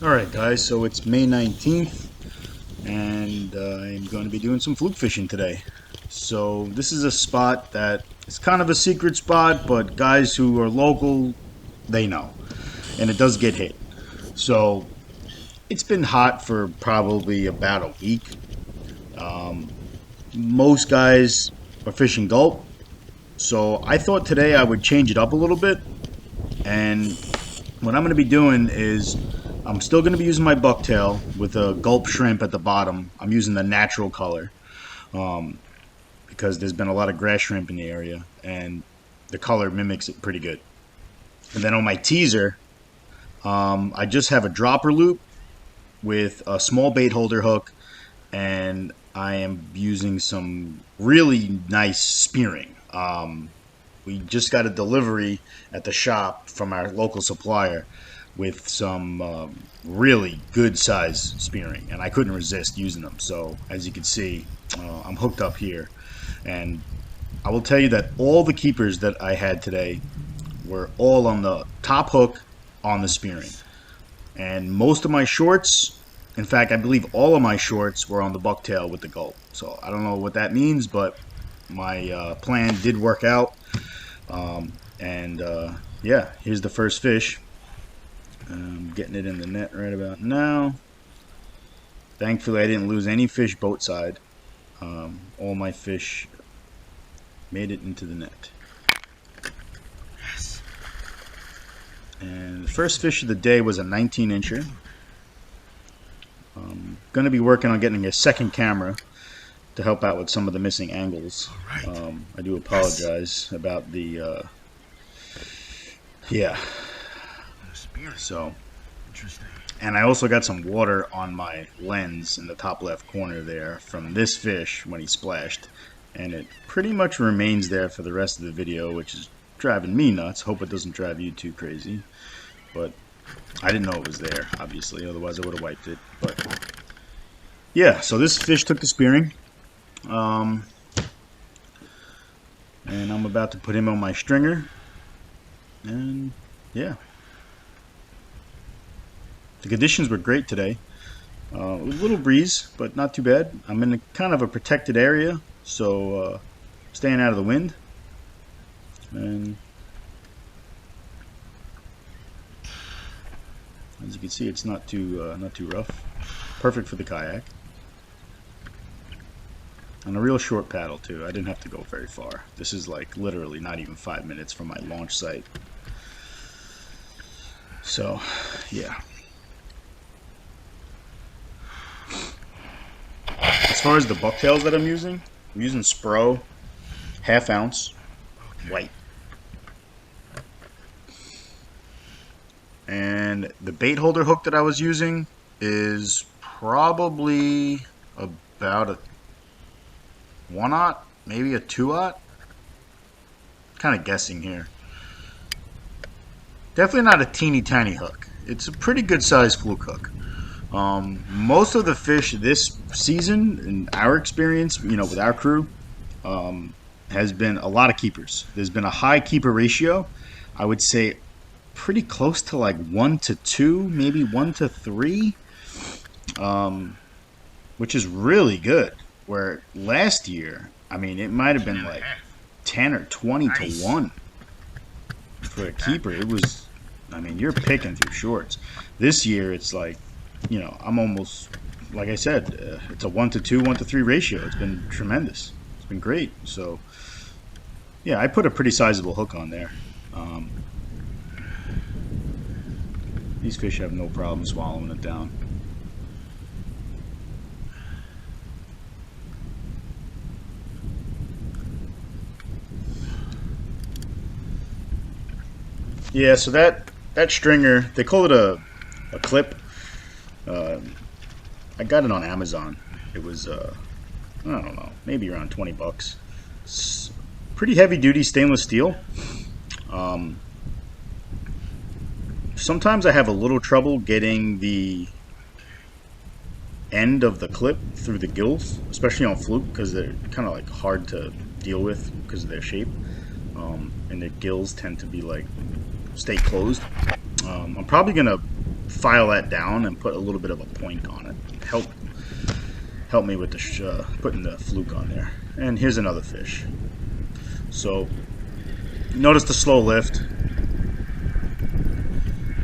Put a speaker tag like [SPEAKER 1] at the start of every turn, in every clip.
[SPEAKER 1] Alright guys, so it's May 19th and I'm going to be doing some fluke fishing today. So this is a spot that is kind of a secret spot, but guys who are local, they know. And it does get hit. So it's been hot for probably about a week. Most guys are fishing Gulp. So I thought today I would change it up a little bit. And what I'm going to be doing is I'm still going to be using my bucktail with a Gulp shrimp at the bottom. I'm using the natural color because there's been a lot of grass shrimp in the area and the color mimics it pretty good. And then on my teaser, I just have a dropper loop with a small bait holder hook, and I am using some really nice spearing. We just got a delivery at the shop from our local supplier with some really good size spearing, and I couldn't resist using them. So as you can see, I'm hooked up here, and I will tell you that all the keepers that I had today were all on the top hook on the spearing, and most of my shorts, in fact I believe all of my shorts, were on the bucktail with the Gulp. So I don't know what that means, but my plan did work out. Yeah, here's the first fish. I'm getting it in the net right about now. Thankfully I didn't lose any fish boat side. All my fish made it into the net.
[SPEAKER 2] Yes.
[SPEAKER 1] And the first fish of the day was a 19-incher. I'm going to be working on getting a second camera to help out with some of the missing angles.
[SPEAKER 2] Right.
[SPEAKER 1] I do apologize about the yeah. So,
[SPEAKER 2] interesting.
[SPEAKER 1] and I also got some water on my lens in the top left corner there from this fish when he splashed, and it pretty much remains there for the rest of the video, which is driving me nuts. Hope it doesn't drive you too crazy, but I didn't know it was there, obviously, otherwise I would have wiped it. But yeah, so this fish took the spearing, and I'm about to put him on my stringer, and yeah. The conditions were great today. A little breeze, but not too bad. I'm in kind of a protected area, so staying out of the wind. And as you can see, it's not too rough. Perfect for the kayak. And a real short paddle too. I didn't have to go very far. This is like literally not even 5 minutes from my launch site. So, yeah. As far as the bucktails that I'm using Spro, 1/2 ounce, white. And the bait holder hook that I was using is probably about a 1/0, maybe a 2/0. Kind of guessing here. Definitely not a teeny tiny hook. It's a pretty good sized fluke hook. Most of the fish this season, in our experience, with our crew, has been a lot of keepers. There's been a high keeper ratio. I would say pretty close to like 1-2, maybe 1-3, which is really good. Where last year, I mean, it might have been like 10 or 20 to 1 for a keeper. It was, I mean, you're picking through shorts. This year, it's like, I'm almost, like I said, it's a 1-2, 1-3 ratio. It's been tremendous. It's been great. So, yeah, I put a pretty sizable hook on there. These fish have no problem swallowing it down. Yeah, so that stringer, they call it a clip. I got it on Amazon. It was I don't know, maybe around 20 bucks. It's pretty heavy duty stainless steel. Sometimes I have a little trouble getting the end of the clip through the gills, especially on fluke, because they're kind of like hard to deal with because of their shape, and the gills tend to be like stay closed. I'm probably gonna file that down and put a little bit of a point on it. Help me with the putting the fluke on there. And here's another fish. So notice the slow lift.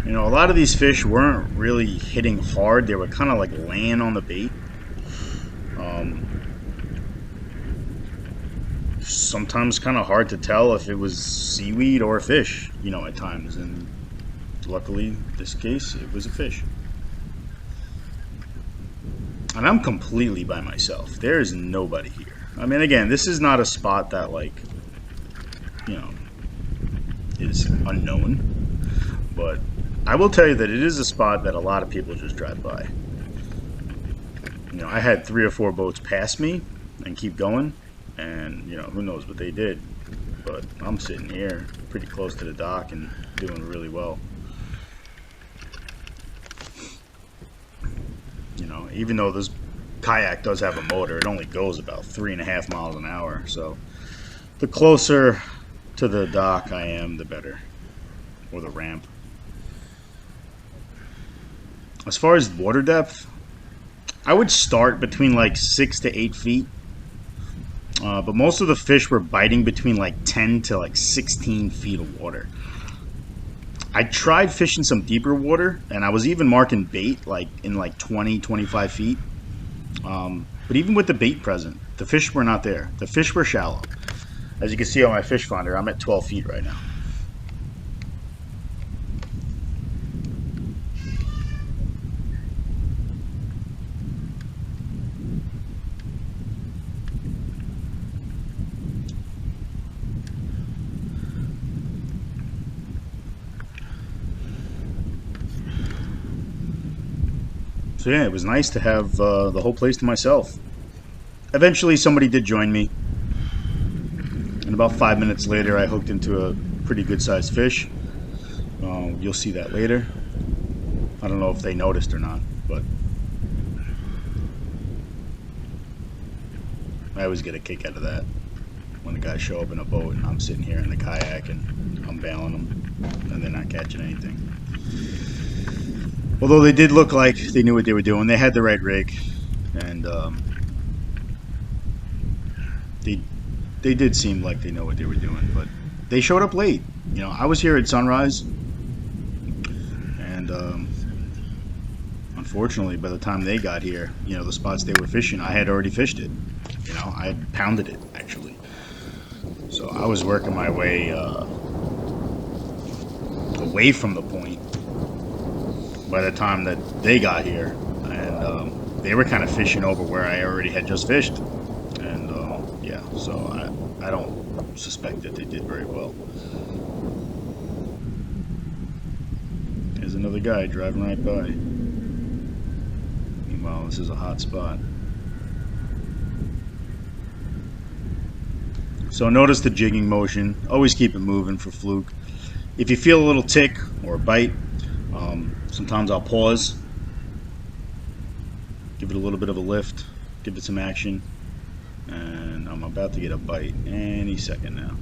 [SPEAKER 1] You know, a lot of these fish weren't really hitting hard. They were kind of like laying on the bait. Sometimes kind of hard to tell if it was seaweed or a fish, you know, at times. And luckily, in this case, it was a fish. And I'm completely by myself. There is nobody here. I mean, again, this is not a spot that, like, you know, is unknown. But I will tell you that it is a spot that a lot of people just drive by. You know, I had 3 or 4 boats pass me and keep going. And, you know, who knows what they did. But I'm sitting here pretty close to the dock and doing really well. You know, even though this kayak does have a motor, it only goes about 3.5 miles an hour. So the closer to the dock I am, the better. Or the ramp. As far as water depth, I would start between like 6 to 8 feet. But most of the fish were biting between like 10 to like 16 feet of water. I tried fishing some deeper water, and I was even marking bait like in like 20, 25 feet. But even with the bait present, the fish were not there. The fish were shallow. As you can see on my fish finder, I'm at 12 feet right now. So yeah, it was nice to have the whole place to myself. Eventually somebody did join me. And about 5 minutes later I hooked into a pretty good sized fish. You'll see that later. I don't know if they noticed or not, but I always get a kick out of that. When the guys show up in a boat and I'm sitting here in the kayak and I'm bailing them and they're not catching anything. Although they did look like they knew what they were doing. They had the right rig. And they did seem like they know what they were doing. But they showed up late. You know, I was here at sunrise. And unfortunately, by the time they got here, you know, the spots they were fishing, I had already fished it. You know, I had pounded it, actually. So I was working my way away from the point by the time that they got here, and they were kind of fishing over where I already had just fished, and yeah, so I don't suspect that they did very well. There's another guy driving right by. Meanwhile, this is a hot spot. So notice the jigging motion. Always keep it moving for fluke. If you feel a little tick or a bite, sometimes I'll pause, give it a little bit of a lift, give it some action, and I'm about to get a bite any second now.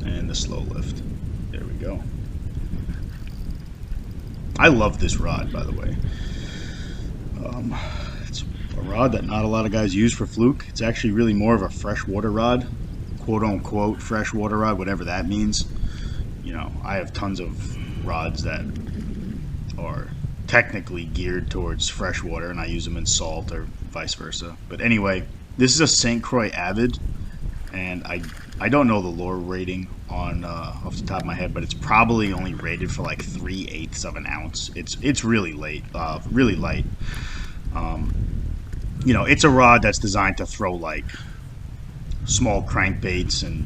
[SPEAKER 1] And the slow lift. There we go. I love this rod, by the way. It's a rod that not a lot of guys use for fluke. It's actually really more of a freshwater rod, quote unquote freshwater rod, whatever that means. You know, I have tons of rods that are technically geared towards freshwater, and I use them in salt or vice versa. But anyway, this is a St. Croix Avid, and I don't know the lure rating on off the top of my head, but it's probably only rated for like 3/8 of an ounce. It's really light. You know, it's a rod that's designed to throw like small crankbaits and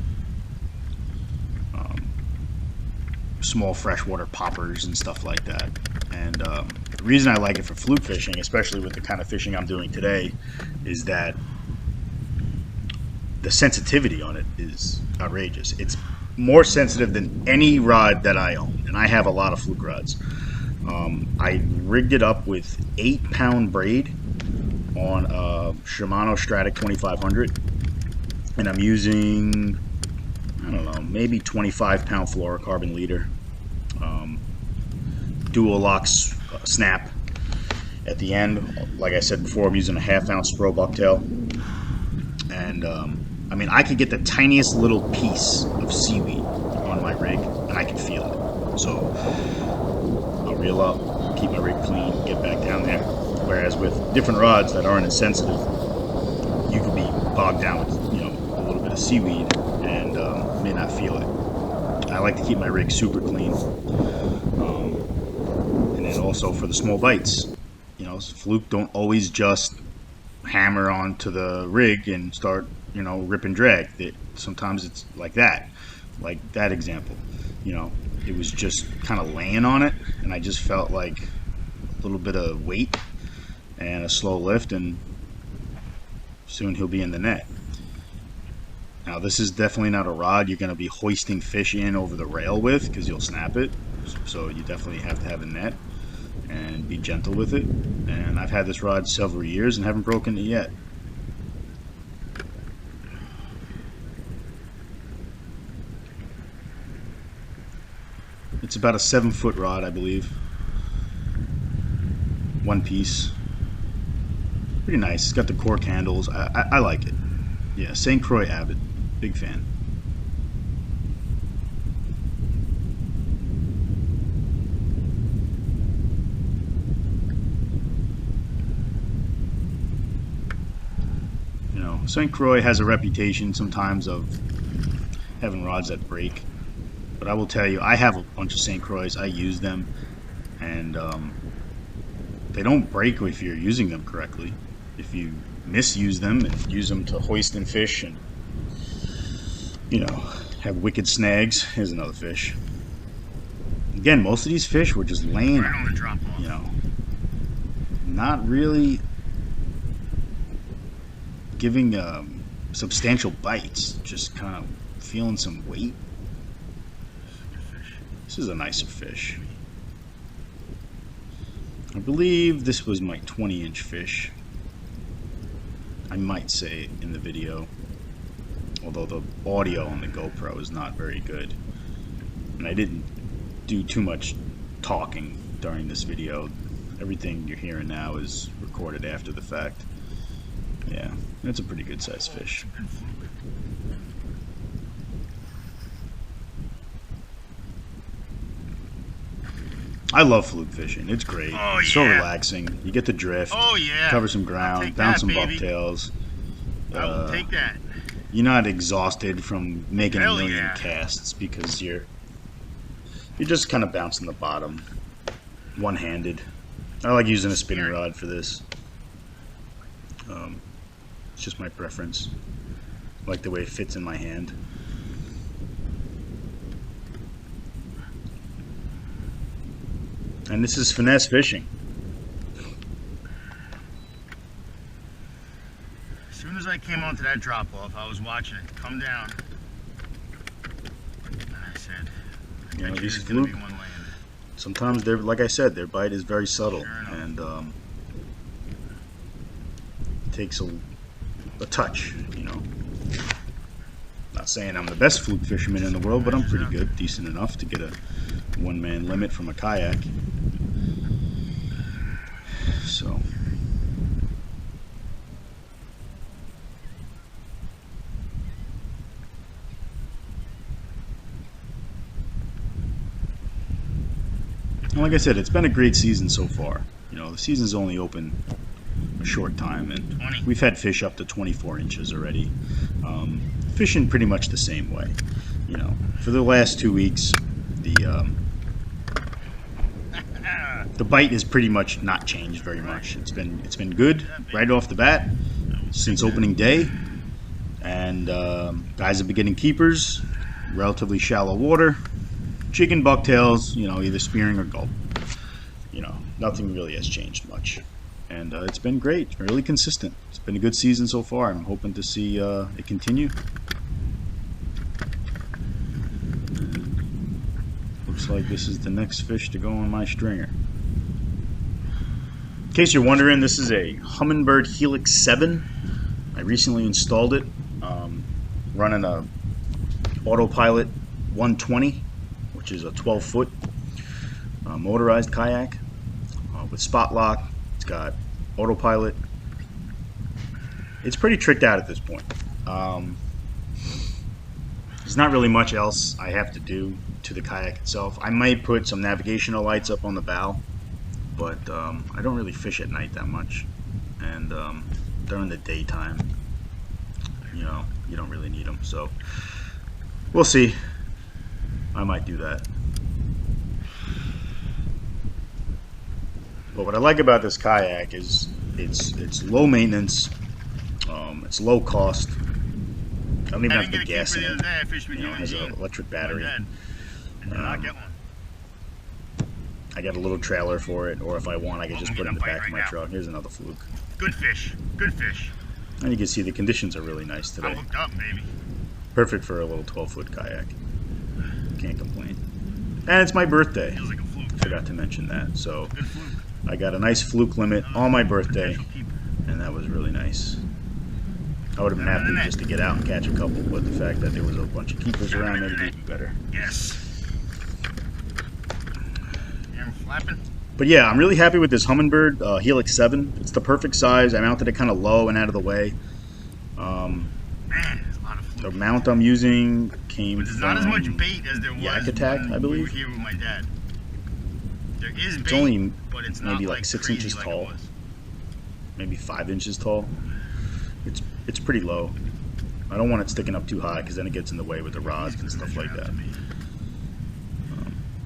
[SPEAKER 1] small freshwater poppers and stuff like that. And the reason I like it for fluke fishing, especially with the kind of fishing I'm doing today, is that the sensitivity on it is outrageous. It's more sensitive than any rod that I own, and I have a lot of fluke rods. I rigged it up with 8-pound braid on a Shimano Stradic 2500, and I'm using, I don't know, maybe 25-pound fluorocarbon leader, dual lock snap at the end. Like I said before, I'm using a 1/2 ounce Spro bucktail, and I mean, I could get the tiniest little piece of seaweed on my rig and I can feel it. So I'll reel up, keep my rig clean, get back down there. Whereas with different rods that aren't as sensitive, you could be bogged down with, you know, a little bit of seaweed and may not feel it. I like to keep my rig super clean. And then also for the small bites, you know, Fluke don't always just hammer onto the rig and start, you know, rip and drag. Sometimes it's like that example, you know, it was just kind of laying on it, and I just felt like a little bit of weight and a slow lift, and soon he'll be in the net. Now this is definitely not a rod you're going to be hoisting fish in over the rail with, because you'll snap it, so you definitely have to have a net and be gentle with it. And I've had this rod several years and haven't broken it yet. It's about a 7-foot rod, I believe. One piece. Pretty nice. It's got the cork handles. I like it. Yeah, St. Croix Avid. Big fan. You know, St. Croix has a reputation sometimes of having rods that break. But I will tell you, I have a bunch of St. Croix. I use them, and they don't break if you're using them correctly. If you misuse them and use them to hoist in fish and, you know, have wicked snags. Here's another fish. Again, most of these fish were just laying, you know, not really giving substantial bites, just kind of feeling some weight. This is a nicer fish. I believe this was my 20-inch fish. I might say in the video, although the audio on the GoPro is not very good. And I didn't do too much talking during this video. Everything you're hearing now is recorded after the fact. Yeah, that's a pretty good sized fish. I love fluke fishing. It's great.
[SPEAKER 2] Oh,
[SPEAKER 1] it's so relaxing. You get the drift.
[SPEAKER 2] Oh yeah.
[SPEAKER 1] Cover some ground. Bounce some bucktails.
[SPEAKER 2] I will take that.
[SPEAKER 1] You're not exhausted from making
[SPEAKER 2] Hell
[SPEAKER 1] a million
[SPEAKER 2] yeah.
[SPEAKER 1] casts because you're just kind of bouncing the bottom, one-handed. I like using a spinning rod for this. It's just my preference. I like the way it fits in my hand. And this is finesse fishing.
[SPEAKER 2] As soon as I came onto that drop off, I was watching it come down. And I said,
[SPEAKER 1] You know, these
[SPEAKER 2] there's gonna be
[SPEAKER 1] fluke,
[SPEAKER 2] one land.
[SPEAKER 1] sometimes they're, like I said, their bite is very subtle,
[SPEAKER 2] Sure
[SPEAKER 1] and takes a touch, you know. Not saying I'm the best fluke fisherman in the world, but I'm pretty good, decent enough to get a one-man limit from a kayak. So and like I said, it's been a great season so far. You know, the season's only open a short time, and
[SPEAKER 2] 20.
[SPEAKER 1] we've had fish up to 24 inches already. Fishing pretty much the same way. You know, for the last 2 weeks, the bite has pretty much not changed very much. It's been good right off the bat since opening day, and guys have been getting keepers, relatively shallow water, chicken bucktails, you know, either spearing or gulp. You know, nothing really has changed much, and it's been great. It's been really consistent. It's been a good season so far. I'm hoping to see it continue. Looks like this is the next fish to go on my stringer. In case you're wondering, this is a Humminbird Helix 7. I recently installed it, running a autopilot 120, which is a 12-foot motorized kayak with spot lock. It's got autopilot. It's pretty tricked out at this point. There's not really much else I have to do to the kayak itself. I might put some navigational lights up on the bow, but I don't really fish at night that much, and during the daytime, you know, you don't really need them. So we'll see. I might do that. But what I like about this kayak is it's low maintenance, it's low cost. I don't even have to gas in it. You know, it has an electric battery. I got a little trailer for it, or if I want, I can just put it in the back of my truck. Here's another Fluke.
[SPEAKER 2] Good fish. Good fish.
[SPEAKER 1] And you can see the conditions are really nice today.
[SPEAKER 2] I hooked up, baby.
[SPEAKER 1] Perfect for a little 12-foot kayak. Can't complain. And it's my birthday.
[SPEAKER 2] Feels like a fluke.
[SPEAKER 1] Forgot to mention that. So
[SPEAKER 2] Good fluke.
[SPEAKER 1] I got a nice Fluke limit on my birthday, and that was really nice. I would have been happy just to get out and catch a couple, but the fact that there was a bunch of keepers around made it even better.
[SPEAKER 2] Yes. Flapping.
[SPEAKER 1] But yeah, I'm really happy with this Humminbird Helix 7. It's the perfect size. I mounted it kind of low and out of the way.
[SPEAKER 2] Man, there's a lot of fluke.
[SPEAKER 1] The mount I'm using came
[SPEAKER 2] But there's
[SPEAKER 1] from
[SPEAKER 2] not as much bait as there was
[SPEAKER 1] Yak Attack, I
[SPEAKER 2] when
[SPEAKER 1] believe.
[SPEAKER 2] we were here with my dad. There is bait,
[SPEAKER 1] It's only
[SPEAKER 2] but it's
[SPEAKER 1] maybe
[SPEAKER 2] not
[SPEAKER 1] like 6
[SPEAKER 2] crazy
[SPEAKER 1] inches
[SPEAKER 2] like
[SPEAKER 1] tall,
[SPEAKER 2] it was.
[SPEAKER 1] maybe 5 inches tall. It's pretty low. I don't want it sticking up too high because then it gets in the way with the rods and stuff like that.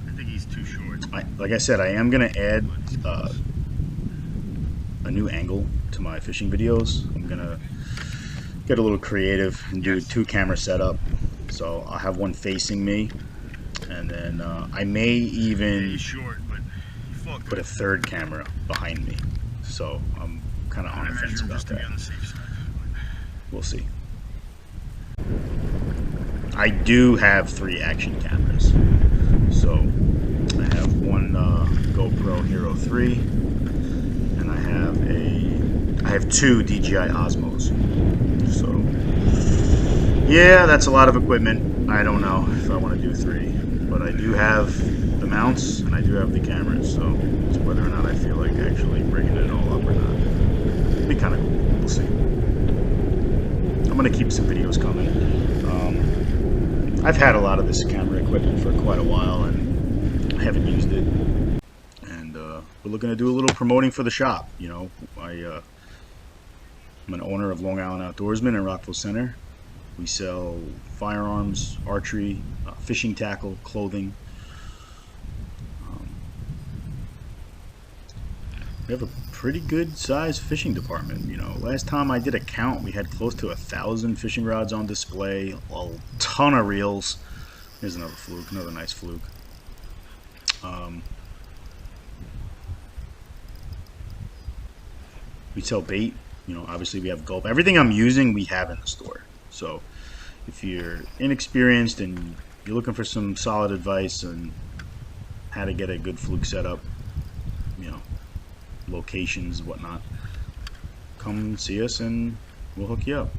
[SPEAKER 2] I think he's too short.
[SPEAKER 1] Like I said, I am going to add a new angle to my fishing videos. I'm going to get a little creative and do a 2-camera setup. So I'll have one facing me, and then I may even
[SPEAKER 2] He's short, but he fought
[SPEAKER 1] put a 3rd camera behind me. So I'm kind of on the fence about
[SPEAKER 2] just to be
[SPEAKER 1] that.
[SPEAKER 2] on the safe side.
[SPEAKER 1] We'll see. I do have 3 action cameras. So I have one GoPro Hero 3, and I have 2 DJI Osmos. So yeah, that's a lot of equipment. I don't know if I want to do 3, but I do have the mounts and I do have the cameras. So it's whether or not I feel like actually bringing it all up or not. It'd be kind of cool. We'll see. I'm gonna keep some videos coming. I've had a lot of this camera equipment for quite a while and I haven't used it. And we're looking to do a little promoting for the shop. You know, I'm an owner of Long Island Outdoorsman in Rockville Center. We sell firearms, archery, fishing tackle, clothing. We have a pretty good sized fishing department. You know, last time I did a count, we had close to 1,000 fishing rods on display, a ton of reels. Here's another Fluke, another nice Fluke. We sell bait. You know, obviously we have Gulp. Everything I'm using, we have in the store. So if you're inexperienced and you're looking for some solid advice on how to get a good Fluke setup, you know, locations, whatnot, come see us and we'll hook you up.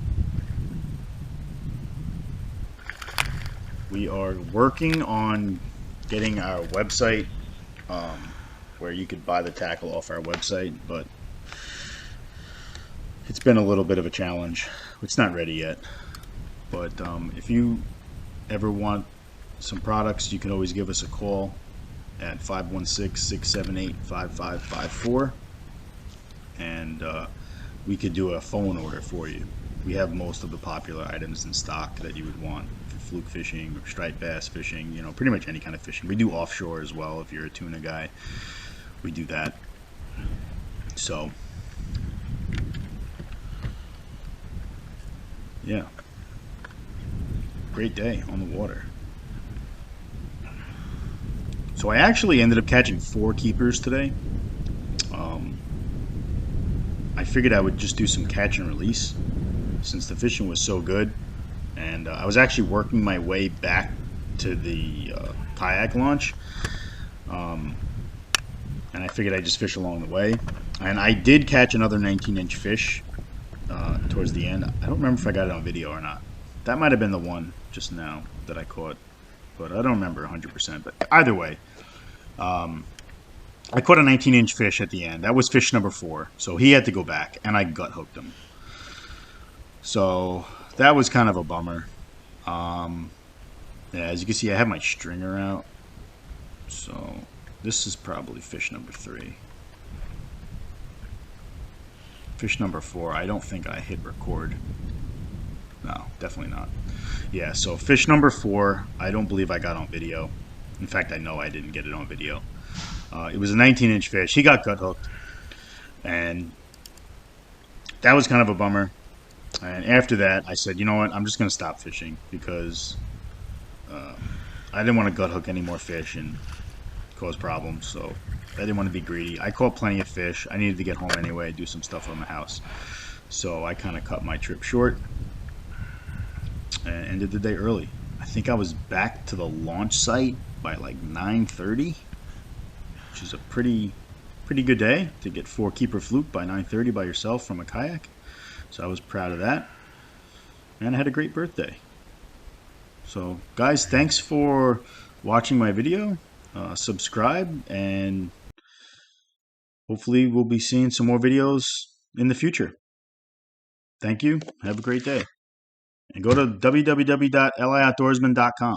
[SPEAKER 1] We are working on getting our website where you could buy the tackle off our website, but it's been a little bit of a challenge. It's not ready yet, but if you ever want some products, you can always give us a call at 516-678-5554, and we could do a phone order for you. We have most of the popular items in stock that you would want for fluke fishing or striped bass fishing, you know, pretty much any kind of fishing. We do offshore as well. If you're a tuna guy, we do that. So yeah, great day on the water. So I actually ended up catching 4 keepers today. I figured I would just do some catch and release since the fishing was so good, and I was actually working my way back to the kayak launch, and and I figured I'd just fish along the way. And I did catch another 19-inch fish towards the end. I don't remember if I got it on video or not. That might have been the one just now that I caught, but I don't remember 100%. But either way, I caught a 19-inch fish at the end. That was fish number 4, so he had to go back, and I gut hooked him. So that was kind of a bummer. Yeah, as you can see, I have my stringer out. So this is probably fish number 3. Fish number 4, I don't think I hit record. No, definitely not. Yeah, so fish number 4, I don't believe I got on video. In fact, I know I didn't get it on video. It was a 19-inch fish. He got gut hooked. And that was kind of a bummer. And after that, I said, you know what, I'm just going to stop fishing because I didn't want to gut hook any more fish and cause problems. So I didn't want to be greedy. I caught plenty of fish. I needed to get home anyway, do some stuff on the house. So I kind of cut my trip short and ended the day early. I think I was back to the launch site by like 9:30, which is a pretty good day to get 4 keeper fluke by 9:30 by yourself from a kayak. So I was proud of that, and I had a great birthday. So guys, thanks for watching my video. Subscribe, and hopefully we'll be seeing some more videos in the future. Thank you. Have a great day. And go to www.lioutdoorsman.com.